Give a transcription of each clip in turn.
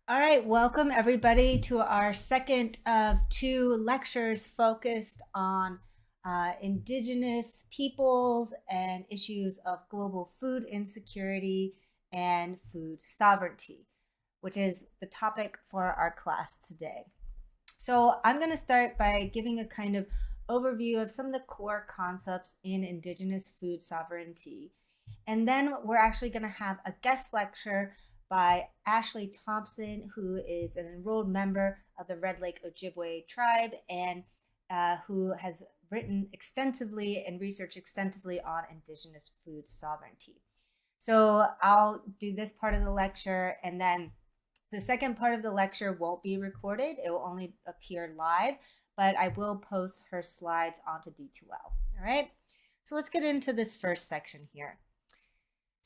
All right, welcome everybody to our second of two lectures focused on Indigenous peoples and issues of global food insecurity and food sovereignty, which is the topic for our class today. So I'm going to start by giving a kind of overview of some of the core concepts in Indigenous food sovereignty. And then we're actually going to have a guest lecture by Ashley Thompson, who is an enrolled member of the Red Lake Ojibwe tribe and who has written extensively and researched extensively on Indigenous food sovereignty. So I'll do this part of the lecture, and then the second part of the lecture won't be recorded. It will only appear live, but I will post her slides onto D2L. All right. So let's get into this first section here.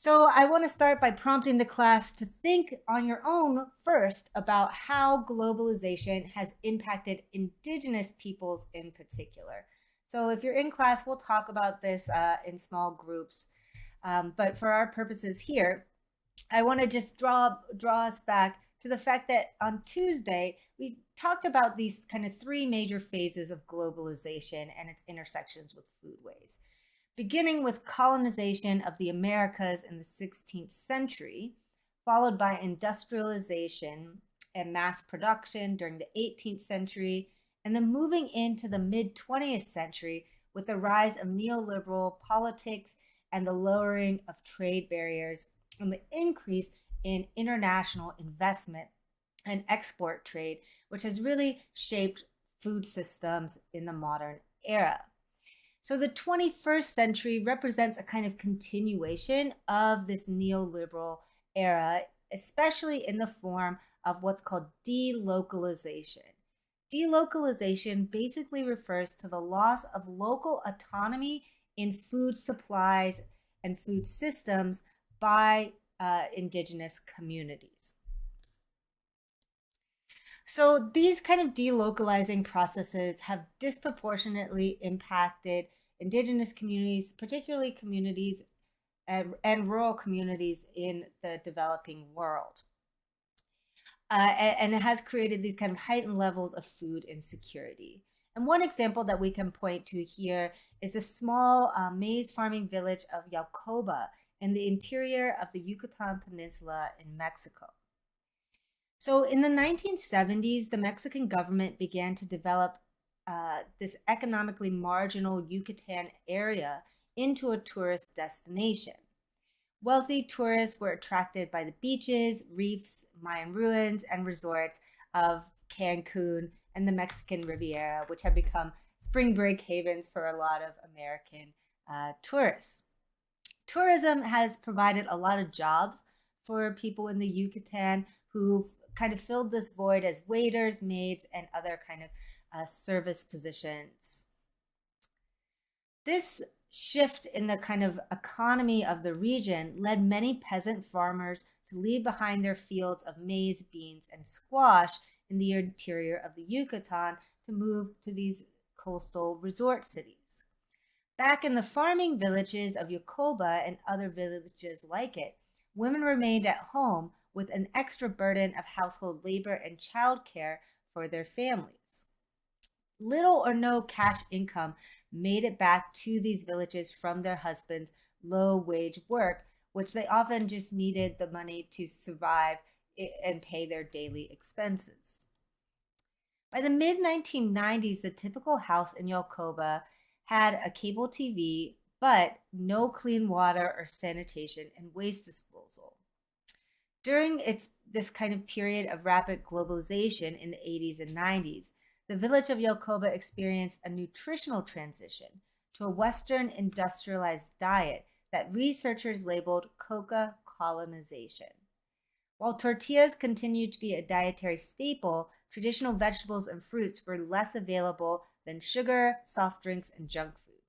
So I want to start by prompting the class to think on your own first about how globalization has impacted Indigenous peoples in particular. So if you're in class, we'll talk about this in small groups. But for our purposes here, I want to just draw us back to the fact that on Tuesday we talked about these kind of three major phases of globalization and its intersections with foodways, beginning with colonization of the Americas in the 16th century, followed by industrialization and mass production during the 18th century, and then moving into the mid 20th century with the rise of neoliberal politics and the lowering of trade barriers and the increase in international investment and export trade, which has really shaped food systems in the modern era. So the 21st century represents a kind of continuation of this neoliberal era, especially in the form of what's called delocalization. Delocalization basically refers to the loss of local autonomy in food supplies and food systems by indigenous communities. So these kind of delocalizing processes have disproportionately impacted indigenous communities, particularly communities and rural communities in the developing world. And it has created these kind of heightened levels of food insecurity. And one example that we can point to here is a small maize farming village of Yaucoba in the interior of the Yucatan Peninsula in Mexico. So in the 1970s, the Mexican government began to develop this economically marginal Yucatan area into a tourist destination. Wealthy tourists were attracted by the beaches, reefs, Mayan ruins, and resorts of Cancun and the Mexican Riviera, which have become spring break havens for a lot of American tourists. Tourism has provided a lot of jobs for people in the Yucatan who kind of filled this void as waiters, maids, and other kind of service positions. This shift in the kind of economy of the region led many peasant farmers to leave behind their fields of maize, beans, and squash in the interior of the Yucatan to move to these coastal resort cities. Back in the farming villages of Yokoba and other villages like it, women remained at home with an extra burden of household labor and childcare for their families. Little or no cash income made it back to these villages from their husbands' low wage work, which they often just needed the money to survive and pay their daily expenses. By the mid 1990s, the typical house in Yokoba had a cable TV, but no clean water or sanitation and waste disposal. During this kind of period of rapid globalization in the 80s and 90s, the village of Yokoba experienced a nutritional transition to a Western industrialized diet that researchers labeled COCA colonization. While tortillas continued to be a dietary staple, traditional vegetables and fruits were less available than sugar, soft drinks, and junk food.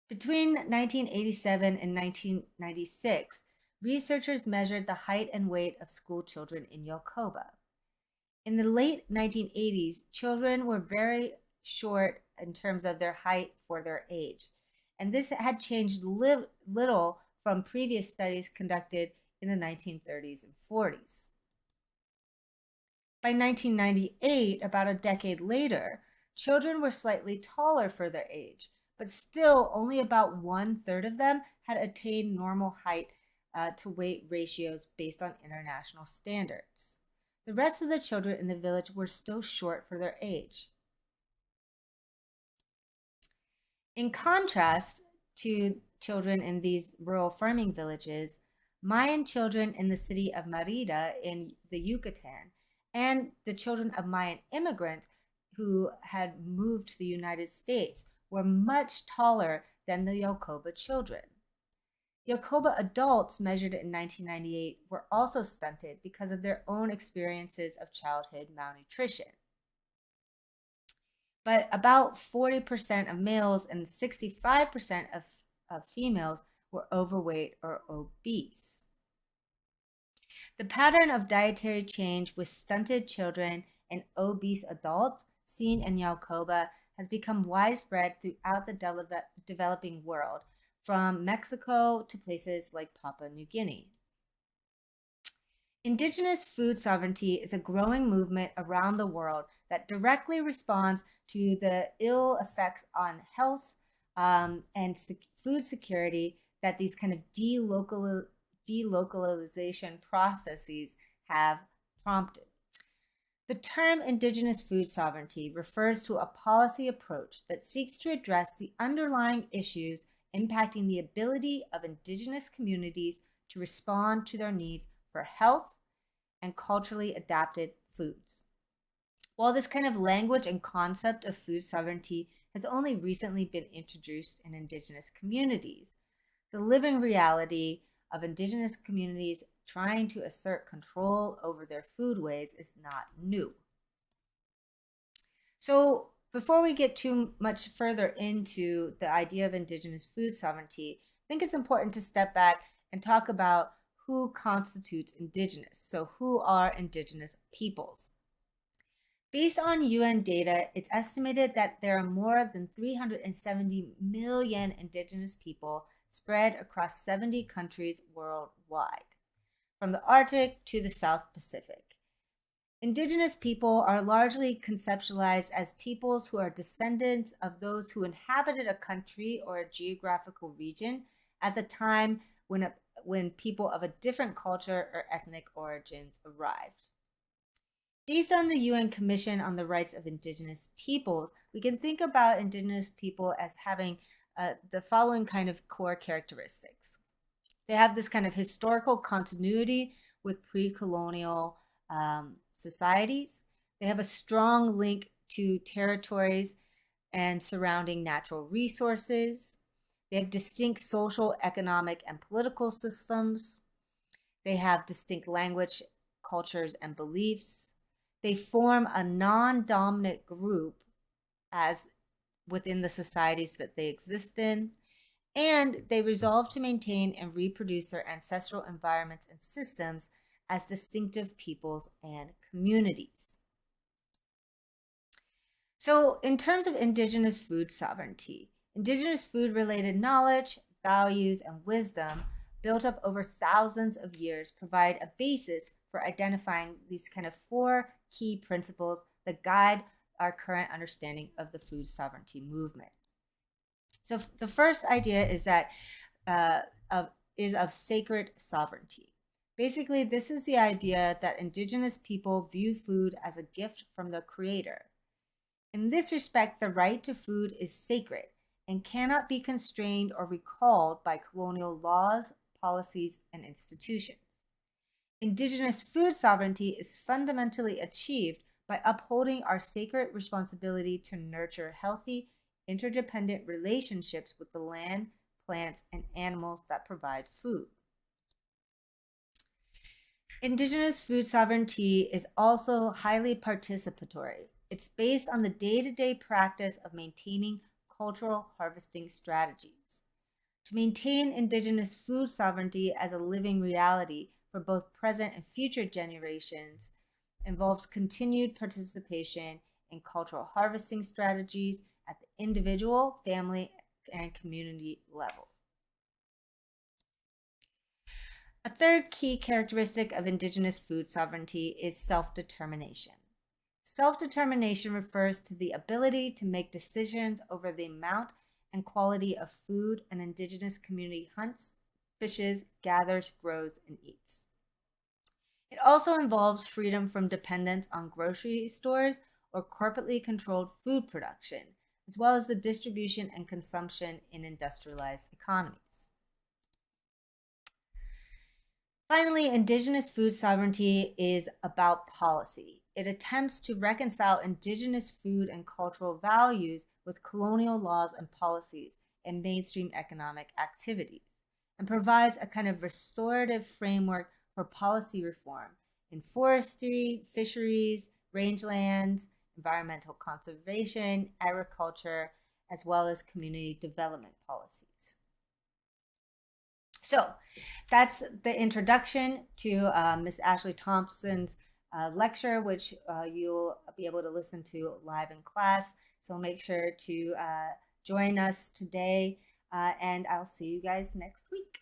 Between 1987 and 1996, researchers measured the height and weight of school children in Yokoba. In the late 1980s, children were very short in terms of their height for their age, and this had changed little from previous studies conducted in the 1930s and 40s. By 1998, about a decade later, children were slightly taller for their age, but still only about 1/3 of them had attained normal height to weight ratios based on international standards. The rest of the children in the village were still short for their age. In contrast to children in these rural farming villages, Mayan children in the city of Mérida in the Yucatan and the children of Mayan immigrants who had moved to the United States were much taller than the Yokoba children. Yokoba adults measured in 1998 were also stunted because of their own experiences of childhood malnutrition. But about 40% of males and 65% of females were overweight or obese. The pattern of dietary change with stunted children and obese adults seen in Yacoba has become widespread throughout the developing world, from Mexico to places like Papua New Guinea. Indigenous food sovereignty is a growing movement around the world that directly responds to the ill effects on health and food security that these kind of delocalization processes have prompted. The term Indigenous food sovereignty refers to a policy approach that seeks to address the underlying issues impacting the ability of Indigenous communities to respond to their needs for health and culturally adapted foods. While this kind of language and concept of food sovereignty has only recently been introduced in Indigenous communities, the living reality of Indigenous communities trying to assert control over their foodways is not new. So, before we get too much further into the idea of Indigenous food sovereignty, I think it's important to step back and talk about who constitutes Indigenous. So, who are Indigenous peoples? Based on UN data, it's estimated that there are more than 370 million Indigenous people spread across 70 countries worldwide, from the Arctic to the South Pacific. Indigenous people are largely conceptualized as peoples who are descendants of those who inhabited a country or a geographical region at the time when people of a different culture or ethnic origins arrived. Based on the UN Commission on the Rights of Indigenous Peoples, we can think about Indigenous people as having the following kind of core characteristics. They have this kind of historical continuity with pre-colonial societies. They have a strong link to territories and surrounding natural resources. They have distinct social, economic, and political systems. They have distinct language, cultures, and beliefs. They form a non-dominant group as within the societies that they exist in, and they resolve to maintain and reproduce their ancestral environments and systems as distinctive peoples and communities. So, in terms of Indigenous food sovereignty, Indigenous food-related knowledge, values, and wisdom built up over thousands of years provide a basis for identifying these kind of four key principles that guide our current understanding of the food sovereignty movement. So the first idea is that of sacred sovereignty. Basically, this is the idea that Indigenous people view food as a gift from the Creator. In this respect, the right to food is sacred and cannot be constrained or recalled by colonial laws, policies, and institutions. Indigenous food sovereignty is fundamentally achieved by upholding our sacred responsibility to nurture healthy, interdependent relationships with the land, plants, and animals that provide food. Indigenous food sovereignty is also highly participatory. It's based on the day-to-day practice of maintaining cultural harvesting strategies. To maintain Indigenous food sovereignty as a living reality for both present and future generations involves continued participation in cultural harvesting strategies at the individual, family, and community level. A third key characteristic of Indigenous food sovereignty is self-determination. Self-determination refers to the ability to make decisions over the amount and quality of food an Indigenous community hunts, fishes, gathers, grows, and eats. It also involves freedom from dependence on grocery stores or corporately controlled food production, as well as the distribution and consumption in industrialized economies. Finally, Indigenous food sovereignty is about policy. It attempts to reconcile Indigenous food and cultural values with colonial laws and policies and mainstream economic activities, and provides a kind of restorative framework for policy reform in forestry, fisheries, rangelands, environmental conservation, agriculture, as well as community development policies. So that's the introduction to Miss Ashley Thompson's lecture, which you'll be able to listen to live in class. So make sure to join us today, and I'll see you guys next week.